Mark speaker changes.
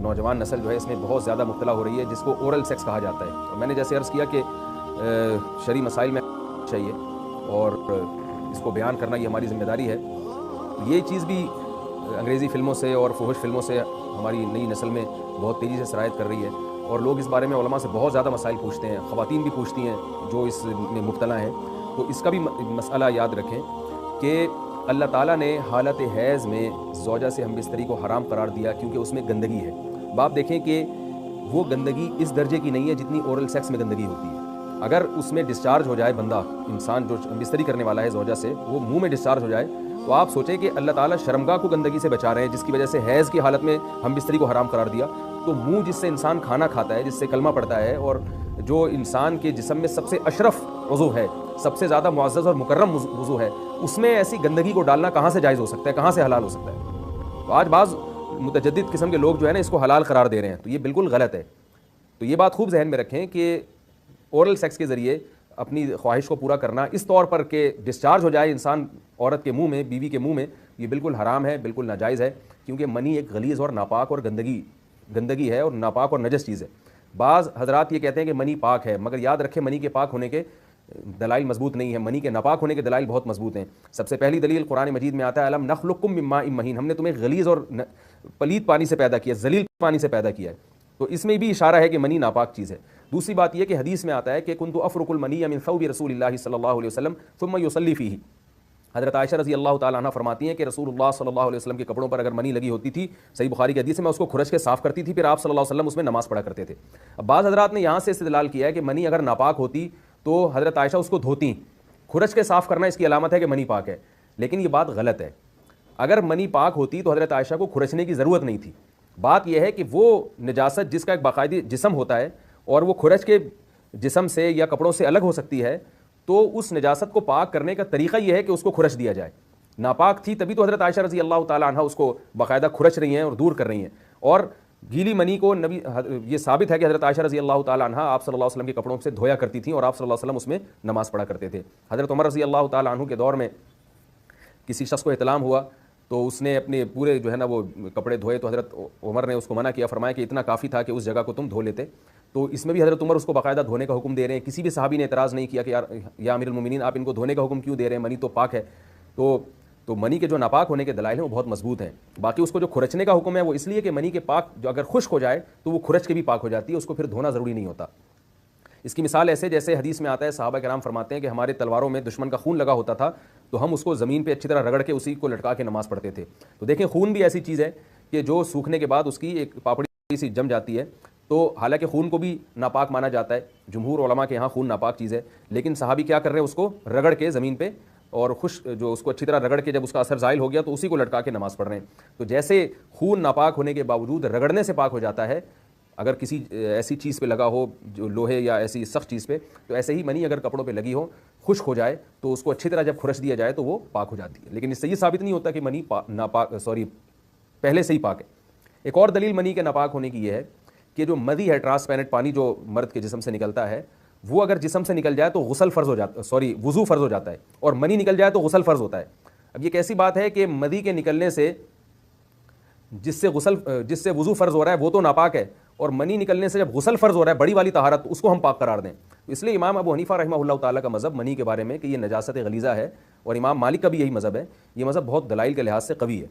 Speaker 1: نوجوان نسل جو ہے اس میں بہت زیادہ مبتلا ہو رہی ہے، جس کو اورل سیکس کہا جاتا ہے. اور میں نے جیسے عرض کیا کہ شرعی مسائل میں چاہیے اور اس کو بیان کرنا یہ ہماری ذمہ داری ہے. یہ چیز بھی انگریزی فلموں سے اور فحش فلموں سے ہماری نئی نسل میں بہت تیزی سے سرایت کر رہی ہے، اور لوگ اس بارے میں علماء سے بہت زیادہ مسائل پوچھتے ہیں، خواتین بھی پوچھتی ہیں جو اس میں مبتلا ہیں. تو اس کا بھی مسئلہ یاد رکھیں کہ اللہ تعالیٰ نے حالت حیض میں زوجہ سے ہم بستری کو حرام قرار دیا کیونکہ اس میں گندگی ہے. آپ دیکھیں کہ وہ گندگی اس درجے کی نہیں ہے جتنی اورل سیکس میں گندگی ہوتی ہے. اگر اس میں ڈسچارج ہو جائے بندہ، انسان جو بستری کرنے والا ہے زوجہ سے، وہ منہ میں ڈسچارج ہو جائے تو آپ سوچیں کہ اللہ تعالیٰ شرمگاہ کو گندگی سے بچا رہے ہیں، جس کی وجہ سے حیض کی حالت میں ہم بستری کو حرام قرار دیا. تو منہ جس سے انسان کھانا کھاتا ہے، جس سے کلمہ پڑتا ہے، اور جو انسان کے جسم میں سب سے اشرف عضو ہے، سب سے زیادہ معزز اور مکرم عضو ہے، اس میں ایسی گندگی کو ڈالنا کہاں سے جائز ہو سکتا ہے، کہاں سے حلال ہو سکتا ہے؟ تو آج بعض متجدد قسم کے لوگ جو ہے نا اس کو حلال قرار دے رہے ہیں، تو یہ بالکل غلط ہے. تو یہ بات خوب ذہن میں رکھیں کہ اورل سیکس کے ذریعے اپنی خواہش کو پورا کرنا اس طور پر کہ ڈسچارج ہو جائے انسان عورت کے منہ میں، بیوی کے منہ میں، یہ بالکل حرام ہے، بالکل ناجائز ہے، کیونکہ منی ایک غلیظ اور ناپاک اور گندگی ہے اور ناپاک اور نجس چیز ہے. بعض حضرات یہ کہتے ہیں کہ منی پاک ہے، مگر یاد رکھیں منی کے پاک ہونے کے دلائل مضبوط نہیں ہیں، منی کے ناپاک ہونے کے دلائل بہت مضبوط ہیں. سب سے پہلی دلیل قرآن مجید میں آتا ہے الم نخلقکم من ماء مہین، ہم نے تمہیں غلیظ اور پلید پانی سے پیدا کیا، ذلیل پانی سے پیدا کیا ہے. تو اس میں بھی اشارہ ہے کہ منی ناپاک چیز ہے. دوسری بات یہ کہ حدیث میں آتا ہے کہ کنت افرق المنی من ثوب رسول اللہ صلی اللہ علیہ وسلم ثم یصلی فیہ. حضرت عائشہ رضی اللہ تعالیٰ عنہ فرماتی ہیں کہ رسول اللہ صلی اللہ علیہ وسلم کے کپڑوں پر اگر منی لگی ہوتی تھی، صحیح بخاری کی حدیث میں، اس کو کھرچ کے صاف کرتی تھی، پھر آپ صلی اللہ علیہ وسلم اس میں نماز پڑھا کرتے تھے. اب بعض حضرات نے یہاں سے استدلال کیا ہے کہ منی اگر ناپاک ہوتی تو حضرت عائشہ اس کو دھوتی، کھرچ کے صاف کرنا اس کی علامت ہے کہ منی پاک ہے. لیکن یہ بات غلط ہے. اگر منی پاک ہوتی تو حضرت عائشہ کو کھرچنے کی ضرورت نہیں تھی. بات یہ ہے کہ وہ نجاست جس کا ایک باقاعدی جسم ہوتا ہے اور وہ کھرچ کے جسم سے یا کپڑوں سے الگ ہو سکتی ہے، تو اس نجاست کو پاک کرنے کا طریقہ یہ ہے کہ اس کو کھرچ دیا جائے. ناپاک تھی تبھی تو حضرت عائشہ رضی اللہ تعالیٰ عنہ اس کو باقاعدہ کھرچ رہی ہیں اور دور کر رہی ہیں. اور گیلی منی کو نبی، یہ ثابت ہے کہ حضرت عائشہ رضی اللہ تعالیٰ عنہ آپ صلی اللہ علیہ وسلم کے کپڑوں سے دھویا کرتی تھیں اور آپ صلی اللہ علیہ وسلم اس میں نماز پڑھا کرتے تھے. حضرت عمر رضی اللہ تعالیٰ عنہ کے دور میں کسی شخص کو احتلام ہوا تو اس نے اپنے پورے جو ہے نا وہ کپڑے دھوئے، تو حضرت عمر نے اس کو منع کیا، فرمایا کہ اتنا کافی تھا کہ اس جگہ کو تم دھو لیتے. تو اس میں بھی حضرت عمر اس کو باقاعدہ دھونے کا حکم دے رہے ہیں. کسی بھی صحابی نے اعتراض نہیں کیا کہ یا امیر المومنین آپ ان کو دھونے کا حکم کیوں دے رہے ہیں، منی تو پاک ہے. تو منی کے جو ناپاک ہونے کے دلائل ہیں وہ بہت مضبوط ہیں. باقی اس کو جو کھرچنے کا حکم ہے وہ اس لیے کہ منی کے پاک جو اگر خشک ہو جائے تو وہ کھرچ کے بھی پاک ہو جاتی ہے، اس کو پھر دھونا ضروری نہیں ہوتا. اس کی مثال ایسے جیسے حدیث میں آتا ہے، صحابہ کرام فرماتے ہیں کہ ہمارے تلواروں میں دشمن کا خون لگا ہوتا تھا تو ہم اس کو زمین پہ اچھی طرح رگڑ کے اسی کو لٹکا کے نماز پڑھتے تھے. تو دیکھیں خون بھی ایسی چیز ہے کہ جو سوکھنے کے بعد اس کی ایک پاپڑی سی جم جاتی ہے. تو حالانکہ خون کو بھی ناپاک مانا جاتا ہے، جمہور علماء کے یہاں خون ناپاک چیز ہے، لیکن صحابی کیا کر رہے ہیں، اس کو رگڑ کے زمین پہ اور جو اس کو اچھی طرح رگڑ کے جب اس کا اثر زائل ہو گیا تو اسی کو لٹکا کے نماز پڑھ رہے ہیں. تو جیسے خون ناپاک ہونے کے باوجود رگڑنے سے پاک ہو جاتا ہے اگر کسی ایسی چیز پہ لگا ہو جو لوہے یا ایسی سخت چیز پہ، تو ایسے ہی منی اگر کپڑوں پہ لگی ہو، خشک ہو جائے تو اس کو اچھی طرح جب کھرچ دیا جائے تو وہ پاک ہو جاتی ہے. لیکن اس سے یہ ثابت نہیں ہوتا کہ منی پہلے سے ہی پاک ہے. ایک اور دلیل منی کے ناپاک ہونے کی یہ ہے کہ جو مدی ہے، ٹرانسپیرنٹ پانی جو مرد کے جسم سے نکلتا ہے، وہ اگر جسم سے نکل جائے تو وضو فرض ہو جاتا ہے، اور منی نکل جائے تو غسل فرض ہوتا ہے. اب یہ کیسی بات ہے کہ مدی کے نکلنے سے جس سے وضو فرض ہو رہا ہے وہ تو ناپاک ہے، اور منی نکلنے سے جب غسل فرض ہو رہا ہے بڑی والی طہارت، اس کو ہم پاک قرار دیں. اس لیے امام ابو حنیفہ رحمہ اللہ تعالیٰ کا مذہب منی کے بارے میں کہ یہ نجاست غلیظہ ہے، اور امام مالک کا بھی یہی مذہب ہے. یہ مذہب بہت دلائل کے لحاظ سے قوی ہے.